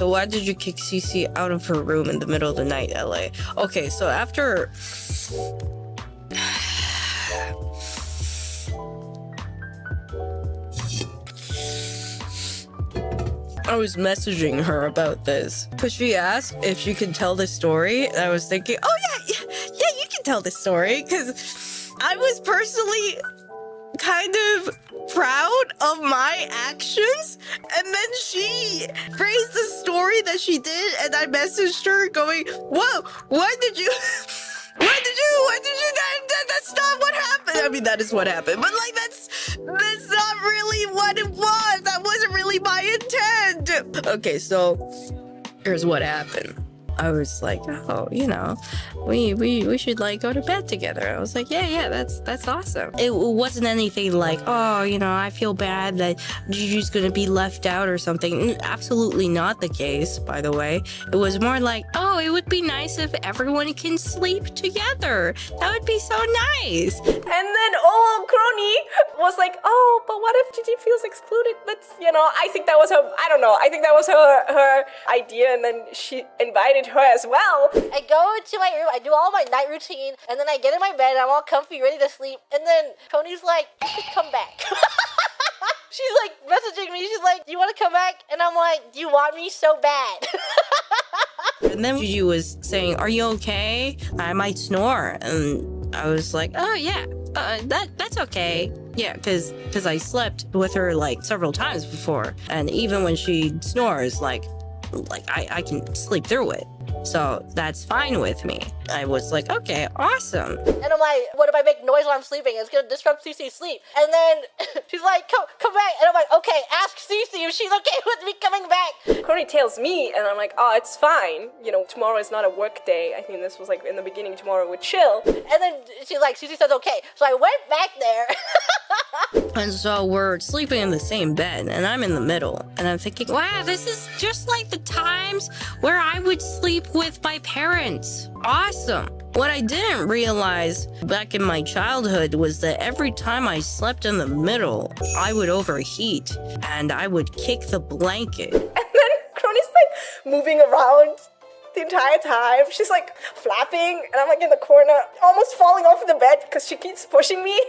so why did you kick Ceci out of her room in the middle of the night, LA? Okay, so after... I was messaging her about this because she asked if she could tell the story. And I was thinking, oh yeah, you can tell the story, because I was personally kind of proud of my actions. And then she phrased the story that she did, and I messaged her going, whoa, why did you that's not what happened. I mean, that is what happened, but like that's not really what it was. That wasn't really my intent. Okay, so here's what happened. I was like, oh, you know, we should like go to bed together. I was like, yeah, that's awesome. It wasn't anything like, oh, you know, I feel bad that Gigi's gonna be left out or something. Absolutely not the case, by the way. It was more like, oh, it would be nice if everyone can sleep together. That would be so nice. And then Ouro Kronii was like, oh, but what if Gigi feels excluded? Let's, you know, I think that was her, I don't know. I think that was her idea, and then she invited her as well. I go into my room, I do all my night routine, and then I get in my bed, I'm all comfy, ready to sleep, and then Kronie's like, you should come back. She's like messaging me, she's like, do you want to come back? And I'm like, do you want me so bad? And then Gigi was saying, are you okay? I might snore. And I was like, oh yeah, that's okay. Yeah, because I slept with her like several times before. And even when she snores, like I can sleep through it. So that's fine with me. I was like, okay, awesome. And I'm like, what if I make noise while I'm sleeping? It's gonna disrupt Ceci's sleep. And then she's like, come back. And I'm like, okay, ask Ceci if she's okay with me coming back. Kronii tells me, and I'm like, oh, it's fine. You know, tomorrow is not a work day. I think this was like in the beginning, tomorrow would chill. And then she's like, Ceci says okay. So I went back there. And so we're sleeping in the same bed, and I'm in the middle. And I'm thinking, wow, this is just like the times where I would sleep with my parents. Awesome. What I didn't realize back in my childhood was that every time I slept in the middle, I would overheat and I would kick the blanket. And then Kronii's like moving around the entire time. She's like flapping, and I'm like in the corner, almost falling off the bed because she keeps pushing me.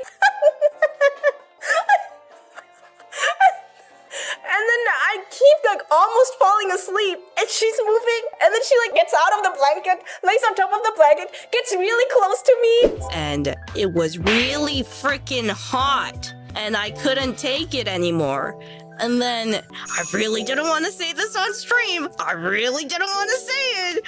And then I keep like almost falling asleep, and she's moving, and then she like gets out of the blanket, lays on top of the blanket, gets really close to me. And it was really freaking hot, and I couldn't take it anymore. And then I really didn't want to say this on stream. I really didn't want to say it.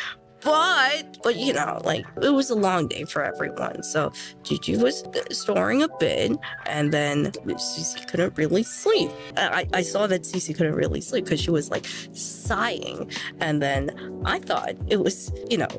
But you know, like, it was a long day for everyone. So Gigi was snoring a bit, and then Ceci couldn't really sleep. I saw that Ceci couldn't really sleep because she was like sighing. And then I thought it was, you know,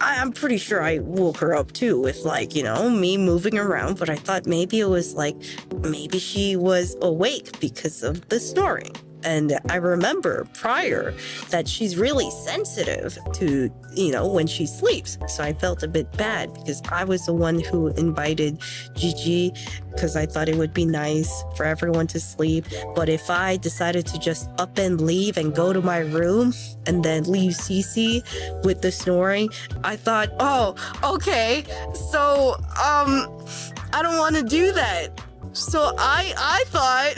I'm pretty sure I woke her up too with like, you know, me moving around. But I thought maybe it was like, maybe she was awake because of the snoring. And I remember prior that she's really sensitive to, you know, when she sleeps. So I felt a bit bad because I was the one who invited Gigi because I thought it would be nice for everyone to sleep. But if I decided to just up and leave and go to my room and then leave Ceci with the snoring, I thought, oh, okay, so I don't want to do that. So I thought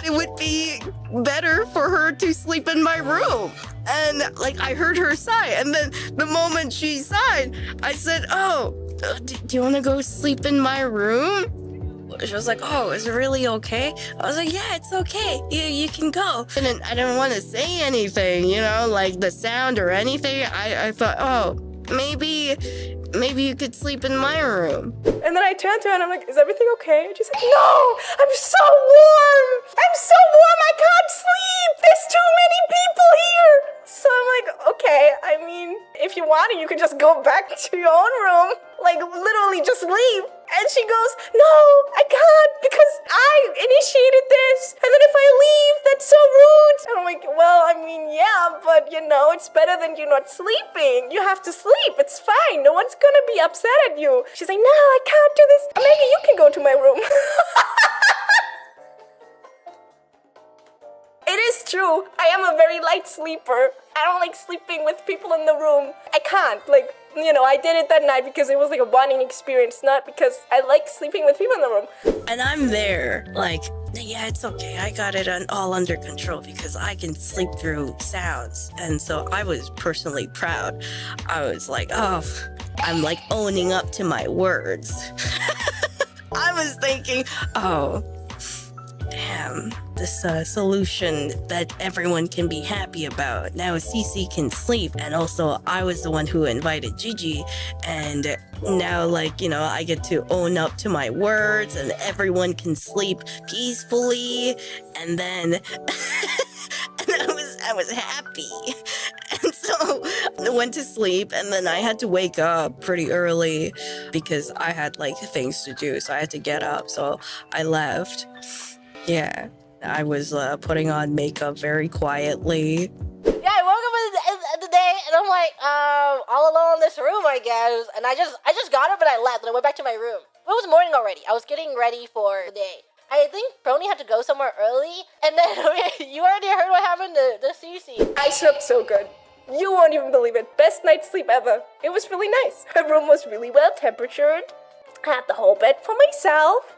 it would be better for her to sleep in my room. And like, I heard her sigh. And then the moment she sighed, I said, oh, do you want to go sleep in my room? She was like, oh, is it really okay? I was like, yeah, it's okay. You can go. And then I didn't want to say anything, you know, like the sound or anything. I thought, oh, maybe you could sleep in my room. And then I turned to her and I'm like, is everything okay? And she's like, no, I'm so warm. I'm so warm, I can't sleep. There's too many people here. So I'm like, okay, I mean, if you want it, you can just go back to your own room. Like, literally just leave. And she goes, no, I can't because I initiated this. And then if I leave, that's so rude. And I'm like, well, I mean, yeah, but you know, it's better than you not sleeping. You have to sleep. It's fine. No one's gonna be upset at you. She's like, no, I can't do this. Maybe you can go to my room. It is true. I am a very light sleeper. I don't like sleeping with people in the room. I can't. Like, you know, I did it that night because it was like a bonding experience, not because I like sleeping with people in the room. And I'm there, like, yeah, it's okay. I got it all under control because I can sleep through sounds. And so I was personally proud. I was like, oh, I'm like owning up to my words. I was thinking, oh, damn, this solution that everyone can be happy about. Now Ceci can sleep, and also I was the one who invited Gigi, and now, like, you know, I get to own up to my words and everyone can sleep peacefully, and then and I was happy. And so I went to sleep, and then I had to wake up pretty early because I had like things to do, so I had to get up, so I left. Yeah, I was putting on makeup very quietly. Yeah, I woke up in the day, and I'm like, all alone in this room, I guess. And I just got up and I left, and I went back to my room. It was morning already. I was getting ready for the day. I think Kronii had to go somewhere early, and then you already heard what happened to Ceci. I slept so good. You won't even believe it. Best night's sleep ever. It was really nice. Her room was really well temperatured. I had the whole bed for myself.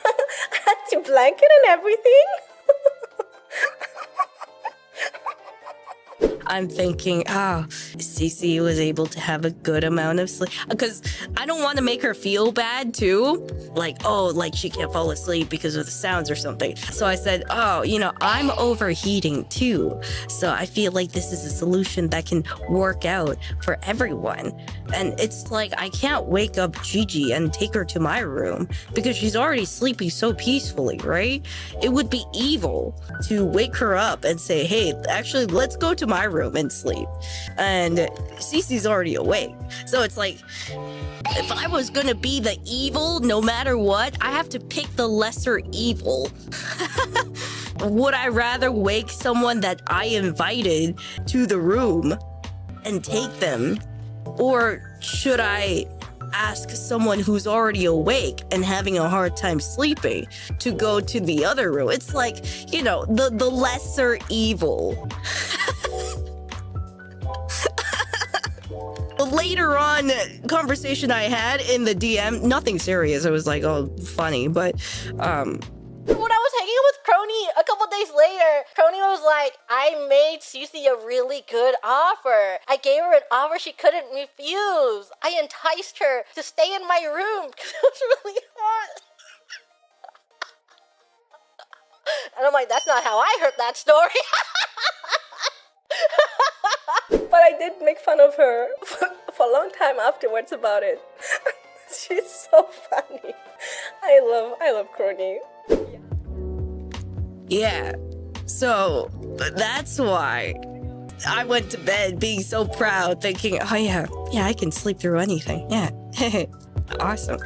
I had the blanket and everything. I'm thinking, Ceci was able to have a good amount of sleep. Because I don't want to make her feel bad, too. Like, oh, like she can't fall asleep because of the sounds or something. So I said, oh, you know, I'm overheating, too. So I feel like this is a solution that can work out for everyone. And it's like, I can't wake up Gigi and take her to my room because she's already sleeping so peacefully, right? It would be evil to wake her up and say, hey, actually, let's go to my room and sleep. And Ceci's already awake. So it's like, if I was gonna be the evil, no matter what, I have to pick the lesser evil. Would I rather wake someone that I invited to the room and take them? Or should I ask someone who's already awake and having a hard time sleeping to go to the other room? It's like, you know, the lesser evil. Later on, conversation I had in the DM, nothing serious. It was like, oh, funny, but when I was hanging out with Kronii a couple days later, Kronii was like, I made Ceci a really good offer. I gave her an offer she couldn't refuse. I enticed her to stay in my room because it was really hot. And I'm like, that's not how I heard that story. But I did make fun of her for a long time afterwards about it. She's so funny. I love Kronii. yeah. So that's why I went to bed being so proud, thinking, oh yeah, I can sleep through anything. Yeah. Awesome.